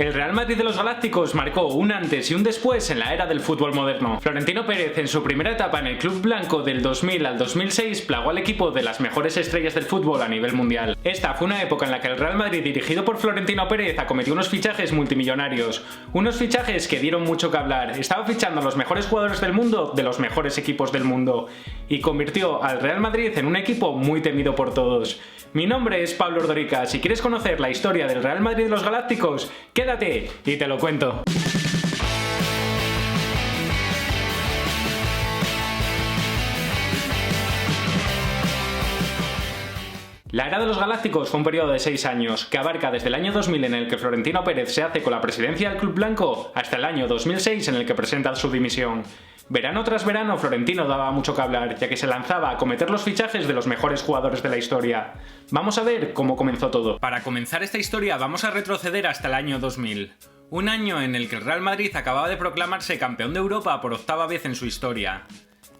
El Real Madrid de los Galácticos marcó un antes y un después en la era del fútbol moderno. Florentino Pérez, en su primera etapa en el club blanco del 2000 al 2006, plagó al equipo de las mejores estrellas del fútbol a nivel mundial. Esta fue una época en la que el Real Madrid, dirigido por Florentino Pérez, acometió unos fichajes multimillonarios. Unos fichajes que dieron mucho que hablar. Estaba fichando a los mejores jugadores del mundo de los mejores equipos del mundo. Y convirtió al Real Madrid en un equipo muy temido por todos. Mi nombre es Pablo Ordorica. Si quieres conocer la historia del Real Madrid de los Galácticos, quédate y te lo cuento. La era de los Galácticos fue un periodo de 6 años, que abarca desde el año 2000 en el que Florentino Pérez se hace con la presidencia del Club Blanco, hasta el año 2006 en el que presenta su dimisión. Verano tras verano, Florentino daba mucho que hablar, ya que se lanzaba a cometer los fichajes de los mejores jugadores de la historia. Vamos a ver cómo comenzó todo. Para comenzar esta historia vamos a retroceder hasta el año 2000. Un año en el que el Real Madrid acababa de proclamarse campeón de Europa por 8ª vez en su historia.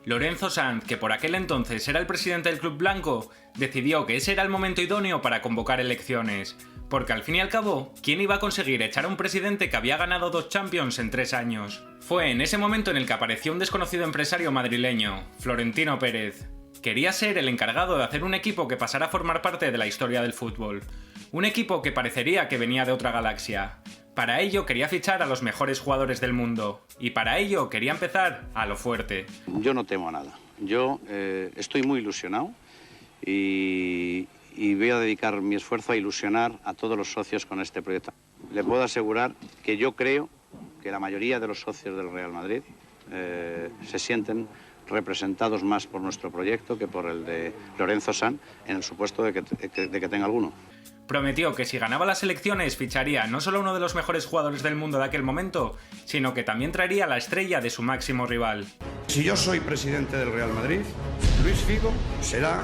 Lorenzo Sanz, que por aquel entonces era el presidente del Club Blanco, decidió que ese era el momento idóneo para convocar elecciones, porque al fin y al cabo, ¿quién iba a conseguir echar a un presidente que había ganado 2 Champions en 3 años? Fue en ese momento en el que apareció un desconocido empresario madrileño, Florentino Pérez. Quería ser el encargado de hacer un equipo que pasara a formar parte de la historia del fútbol. Un equipo que parecería que venía de otra galaxia. Para ello quería fichar a los mejores jugadores del mundo. Y para ello quería empezar a lo fuerte. Yo no temo a nada. Yo estoy muy ilusionado y voy a dedicar mi esfuerzo a ilusionar a todos los socios con este proyecto. Le puedo asegurar que yo creo que la mayoría de los socios del Real Madrid se sienten representados más por nuestro proyecto que por el de Lorenzo Sanz, en el supuesto de que tenga alguno. Prometió que si ganaba las elecciones ficharía no solo a uno de los mejores jugadores del mundo de aquel momento, sino que también traería la estrella de su máximo rival. Si yo soy presidente del Real Madrid, Luis Figo será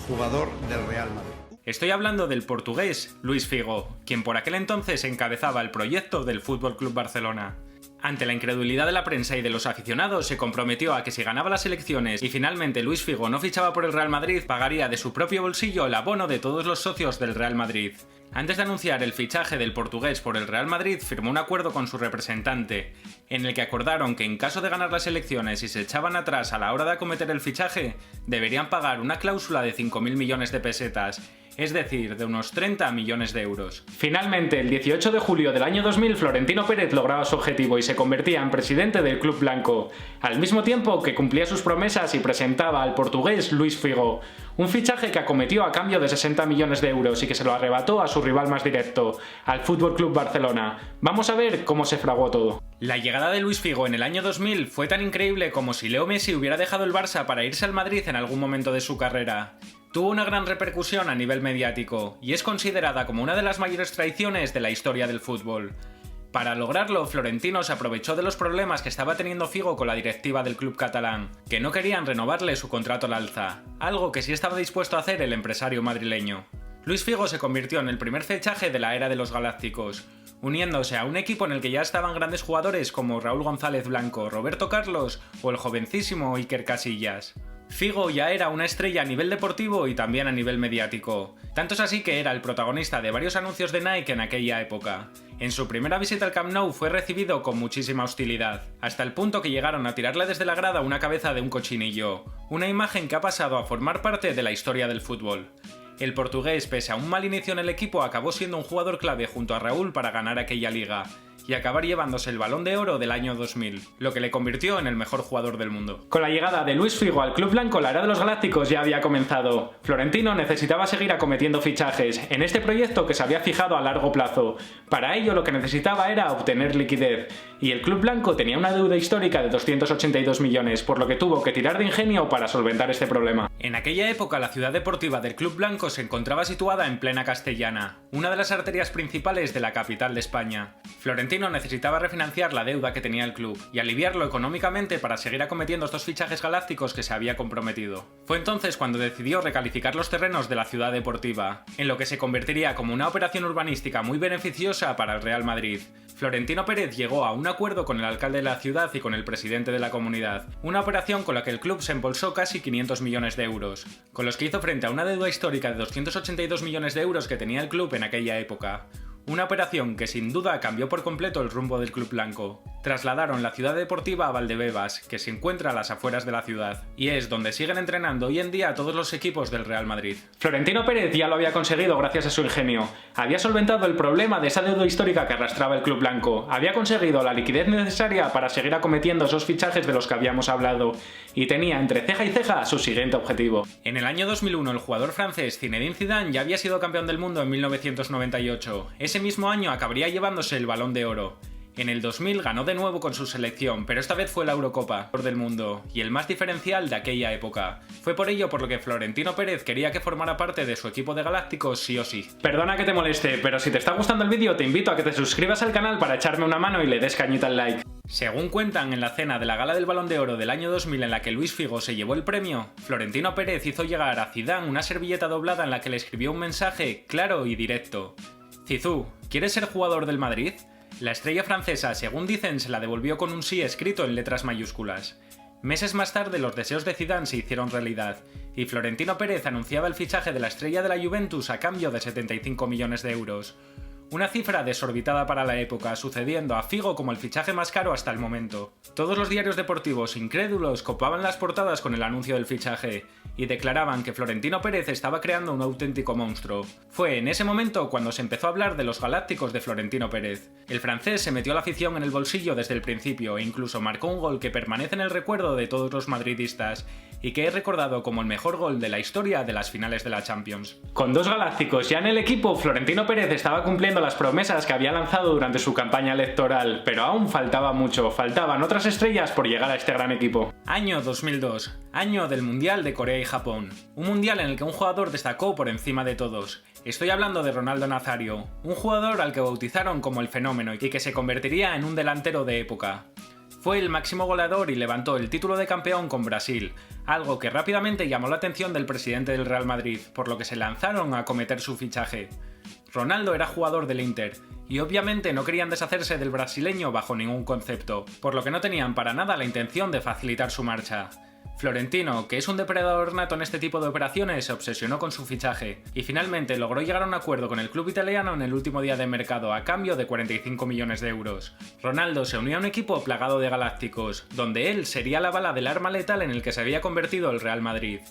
jugador del Real Madrid. Estoy hablando del portugués Luis Figo, quien por aquel entonces encabezaba el proyecto del FC Barcelona. Ante la incredulidad de la prensa y de los aficionados, se comprometió a que si ganaba las elecciones y finalmente Luis Figo no fichaba por el Real Madrid, pagaría de su propio bolsillo el abono de todos los socios del Real Madrid. Antes de anunciar el fichaje del portugués por el Real Madrid, firmó un acuerdo con su representante, en el que acordaron que en caso de ganar las elecciones y se echaban atrás a la hora de acometer el fichaje, deberían pagar una cláusula de 5.000 millones de pesetas, es decir, de unos 30 millones de euros. Finalmente, el 18 de julio del año 2000, Florentino Pérez lograba su objetivo y se convertía en presidente del Club Blanco, al mismo tiempo que cumplía sus promesas y presentaba al portugués Luis Figo, un fichaje que acometió a cambio de 60 millones de euros y que se lo arrebató a su rival más directo, al FC Barcelona. Vamos a ver cómo se fraguó todo. La llegada de Luis Figo en el año 2000 fue tan increíble como si Leo Messi hubiera dejado el Barça para irse al Madrid en algún momento de su carrera. Tuvo una gran repercusión a nivel mediático y es considerada como una de las mayores traiciones de la historia del fútbol. Para lograrlo, Florentino se aprovechó de los problemas que estaba teniendo Figo con la directiva del club catalán, que no querían renovarle su contrato al alza, algo que sí estaba dispuesto a hacer el empresario madrileño. Luis Figo se convirtió en el primer fichaje de la era de los Galácticos, uniéndose a un equipo en el que ya estaban grandes jugadores como Raúl González Blanco, Roberto Carlos o el jovencísimo Iker Casillas. Figo ya era una estrella a nivel deportivo y también a nivel mediático. Tanto es así que era el protagonista de varios anuncios de Nike en aquella época. En su primera visita al Camp Nou fue recibido con muchísima hostilidad, hasta el punto que llegaron a tirarle desde la grada una cabeza de un cochinillo, una imagen que ha pasado a formar parte de la historia del fútbol. El portugués, pese a un mal inicio en el equipo, acabó siendo un jugador clave junto a Raúl para ganar aquella liga y acabar llevándose el Balón de Oro del año 2000, lo que le convirtió en el mejor jugador del mundo. Con la llegada de Luis Figo al Club Blanco, la era de los Galácticos ya había comenzado. Florentino necesitaba seguir acometiendo fichajes en este proyecto que se había fijado a largo plazo. Para ello lo que necesitaba era obtener liquidez, y el Club Blanco tenía una deuda histórica de 282 millones, por lo que tuvo que tirar de ingenio para solventar este problema. En aquella época la ciudad deportiva del Club Blanco se encontraba situada en plena Castellana, una de las arterias principales de la capital de España. Florentino necesitaba refinanciar la deuda que tenía el club y aliviarlo económicamente para seguir acometiendo estos fichajes galácticos que se había comprometido. Fue entonces cuando decidió recalificar los terrenos de la ciudad deportiva, en lo que se convertiría como una operación urbanística muy beneficiosa para el Real Madrid. Florentino Pérez llegó a un acuerdo con el alcalde de la ciudad y con el presidente de la comunidad, una operación con la que el club se embolsó casi 500 millones de euros, con los que hizo frente a una deuda histórica de 282 millones de euros que tenía el club en aquella época. Una operación que sin duda cambió por completo el rumbo del club blanco. Trasladaron la ciudad deportiva a Valdebebas, que se encuentra a las afueras de la ciudad, y es donde siguen entrenando hoy en día todos los equipos del Real Madrid. Florentino Pérez ya lo había conseguido gracias a su ingenio. Había solventado el problema de esa deuda histórica que arrastraba el club blanco, había conseguido la liquidez necesaria para seguir acometiendo esos fichajes de los que habíamos hablado, y tenía entre ceja y ceja su siguiente objetivo. En el año 2001 el jugador francés Zinedine Zidane ya había sido campeón del mundo en 1998. Ese mismo año acabaría llevándose el Balón de Oro. En el 2000 ganó de nuevo con su selección, pero esta vez fue la Eurocopa del mundo, y el más diferencial de aquella época. Fue por ello por lo que Florentino Pérez quería que formara parte de su equipo de galácticos sí o sí. Perdona que te moleste, pero si te está gustando el vídeo te invito a que te suscribas al canal para echarme una mano y le des cañita al like. Según cuentan en la cena de la gala del Balón de Oro del año 2000 en la que Luis Figo se llevó el premio, Florentino Pérez hizo llegar a Zidane una servilleta doblada en la que le escribió un mensaje claro y directo. Zizou, ¿quieres ser jugador del Madrid? La estrella francesa, según dicen, se la devolvió con un sí escrito en letras mayúsculas. Meses más tarde los deseos de Zidane se hicieron realidad, y Florentino Pérez anunciaba el fichaje de la estrella de la Juventus a cambio de 75 millones de euros. Una cifra desorbitada para la época, sucediendo a Figo como el fichaje más caro hasta el momento. Todos los diarios deportivos incrédulos copaban las portadas con el anuncio del fichaje, y declaraban que Florentino Pérez estaba creando un auténtico monstruo. Fue en ese momento cuando se empezó a hablar de los galácticos de Florentino Pérez. El francés se metió a la afición en el bolsillo desde el principio e incluso marcó un gol que permanece en el recuerdo de todos los madridistas y que es recordado como el mejor gol de la historia de las finales de la Champions. Con dos galácticos ya en el equipo, Florentino Pérez estaba cumpliendo las promesas que había lanzado durante su campaña electoral, pero aún faltaba mucho, faltaban otras estrellas por llegar a este gran equipo. Año 2002, año del Mundial de Corea y Japón, un mundial en el que un jugador destacó por encima de todos. Estoy hablando de Ronaldo Nazario, un jugador al que bautizaron como el fenómeno y que se convertiría en un delantero de época. Fue el máximo goleador y levantó el título de campeón con Brasil, algo que rápidamente llamó la atención del presidente del Real Madrid, por lo que se lanzaron a acometer su fichaje. Ronaldo era jugador del Inter, y obviamente no querían deshacerse del brasileño bajo ningún concepto, por lo que no tenían para nada la intención de facilitar su marcha. Florentino, que es un depredador nato en este tipo de operaciones, se obsesionó con su fichaje, y finalmente logró llegar a un acuerdo con el club italiano en el último día de mercado a cambio de 45 millones de euros. Ronaldo se unió a un equipo plagado de galácticos, donde él sería la bala del arma letal en el que se había convertido el Real Madrid.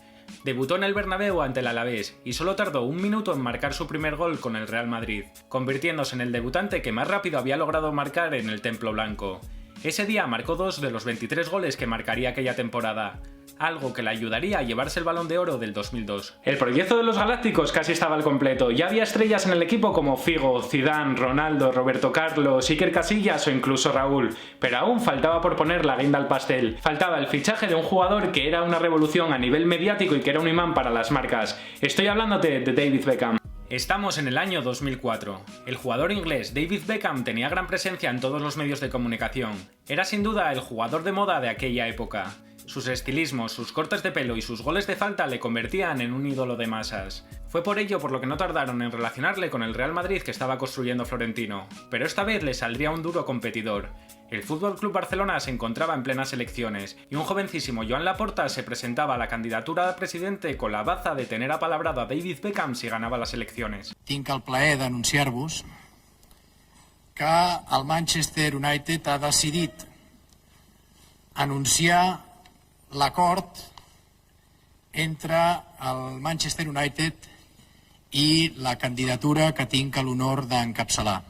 Debutó en el Bernabéu ante el Alavés y solo tardó un minuto en marcar su primer gol con el Real Madrid, convirtiéndose en el debutante que más rápido había logrado marcar en el Templo Blanco. Ese día marcó 2 de los 23 goles que marcaría aquella temporada, algo que le ayudaría a llevarse el Balón de Oro del 2002. El proyecto de los galácticos casi estaba al completo, ya había estrellas en el equipo como Figo, Zidane, Ronaldo, Roberto Carlos, Iker Casillas o incluso Raúl, pero aún faltaba por poner la guinda al pastel. Faltaba el fichaje de un jugador que era una revolución a nivel mediático y que era un imán para las marcas. Estoy hablándote de David Beckham. Estamos en el año 2004. El jugador inglés David Beckham tenía gran presencia en todos los medios de comunicación. Era sin duda el jugador de moda de aquella época. Sus estilismos, sus cortes de pelo y sus goles de falta le convertían en un ídolo de masas. Fue por ello por lo que no tardaron en relacionarle con el Real Madrid que estaba construyendo Florentino, pero esta vez le saldría un duro competidor. El FC Barcelona se encontraba en plenas elecciones y un jovencísimo Joan Laporta se presentaba a la candidatura de presidente con la baza de tener apalabrado a David Beckham si ganaba las elecciones. Tinc el plaer d'anunciar-vos que el Manchester United ha decidit anunciar l'acord entre el Manchester United i la candidatura que tinc l'honor d'encapçalar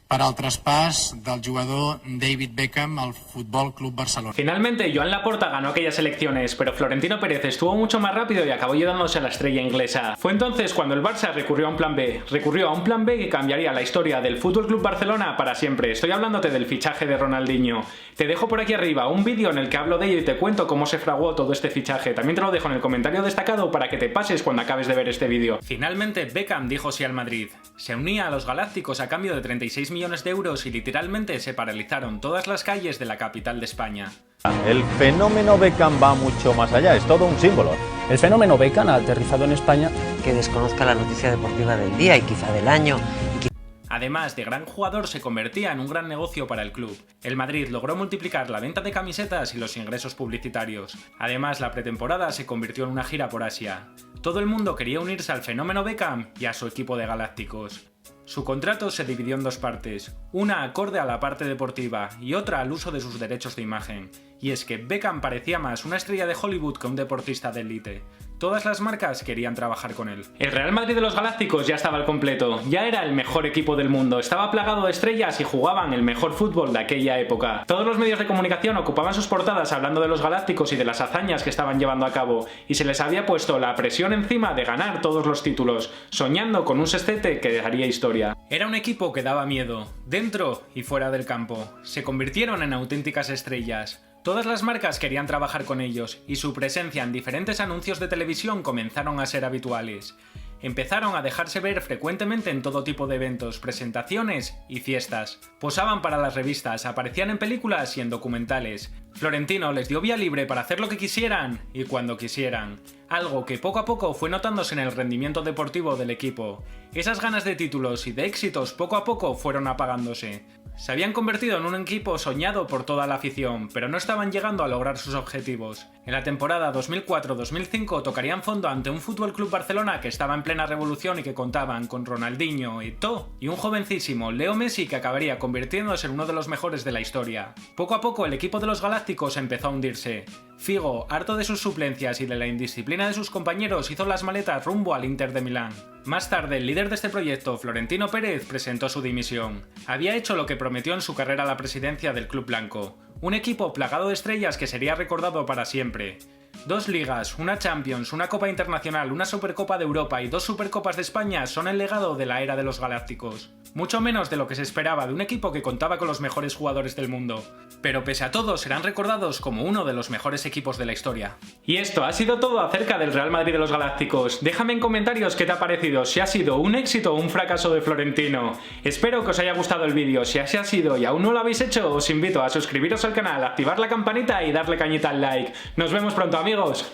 per al traspàs del jugador David Beckham al Futbol Club Barcelona. Finalmente, Joan Laporta ganó aquellas elecciones, pero Florentino Pérez estuvo mucho más rápido y acabó llevándose a la estrella inglesa. Fue entonces cuando el Barça recurrió a un plan B. Recurrió a un plan B que cambiaría la historia del FC Barcelona para siempre. Estoy hablándote del fichaje de Ronaldinho. Te dejo por aquí arriba un vídeo en el que hablo de ello y te cuento cómo se fraguó todo este fichaje. También te lo dejo en el comentario destacado para que te pases cuando acabes de ver este vídeo. Finalmente, Beckham dijo sí al Madrid. Se unía a los Galácticos a cambio de 36 millones de euros y literalmente se paralizaron todas las calles de la capital de España. El fenómeno Beckham va mucho más allá, es todo un símbolo. El fenómeno Beckham ha aterrizado en España. Que desconozca la noticia deportiva del día y quizá del año. Además de gran jugador, se convertía en un gran negocio para el club. El Madrid logró multiplicar la venta de camisetas y los ingresos publicitarios. Además, la pretemporada se convirtió en una gira por Asia. Todo el mundo quería unirse al fenómeno Beckham y a su equipo de galácticos. Su contrato se dividió en dos partes, una acorde a la parte deportiva y otra al uso de sus derechos de imagen. Y es que Beckham parecía más una estrella de Hollywood que un deportista de élite. Todas las marcas querían trabajar con él. El Real Madrid de los Galácticos ya estaba al completo, ya era el mejor equipo del mundo, estaba plagado de estrellas y jugaban el mejor fútbol de aquella época. Todos los medios de comunicación ocupaban sus portadas hablando de los Galácticos y de las hazañas que estaban llevando a cabo, y se les había puesto la presión encima de ganar todos los títulos, soñando con un sextete que haría historia. Era un equipo que daba miedo, dentro y fuera del campo. Se convirtieron en auténticas estrellas. Todas las marcas querían trabajar con ellos, y su presencia en diferentes anuncios de televisión comenzaron a ser habituales. Empezaron a dejarse ver frecuentemente en todo tipo de eventos, presentaciones y fiestas. Posaban para las revistas, aparecían en películas y en documentales. Florentino les dio vía libre para hacer lo que quisieran y cuando quisieran. Algo que poco a poco fue notándose en el rendimiento deportivo del equipo. Esas ganas de títulos y de éxitos poco a poco fueron apagándose. Se habían convertido en un equipo soñado por toda la afición, pero no estaban llegando a lograr sus objetivos. En la temporada 2004-2005 tocarían fondo ante un FC Barcelona que estaba en plena revolución y que contaban con Ronaldinho, Eto'o y un jovencísimo Leo Messi que acabaría convirtiéndose en uno de los mejores de la historia. Poco a poco el equipo de los Galácticos empezó a hundirse. Figo, harto de sus suplencias y de la indisciplina de sus compañeros, hizo las maletas rumbo al Inter de Milán. Más tarde, el líder de este proyecto, Florentino Pérez, presentó su dimisión. Había hecho lo que prometió en su carrera a la presidencia del club blanco. Un equipo plagado de estrellas que sería recordado para siempre. 2 ligas, una Champions, una Copa Internacional, una Supercopa de Europa y 2 Supercopas de España son el legado de la era de los Galácticos. Mucho menos de lo que se esperaba de un equipo que contaba con los mejores jugadores del mundo. Pero pese a todo, serán recordados como uno de los mejores equipos de la historia. Y esto ha sido todo acerca del Real Madrid de los Galácticos. Déjame en comentarios qué te ha parecido, si ha sido un éxito o un fracaso de Florentino. Espero que os haya gustado el vídeo. Si así ha sido y aún no lo habéis hecho, os invito a suscribiros al canal, activar la campanita y darle cañita al like. Nos vemos pronto, amigos.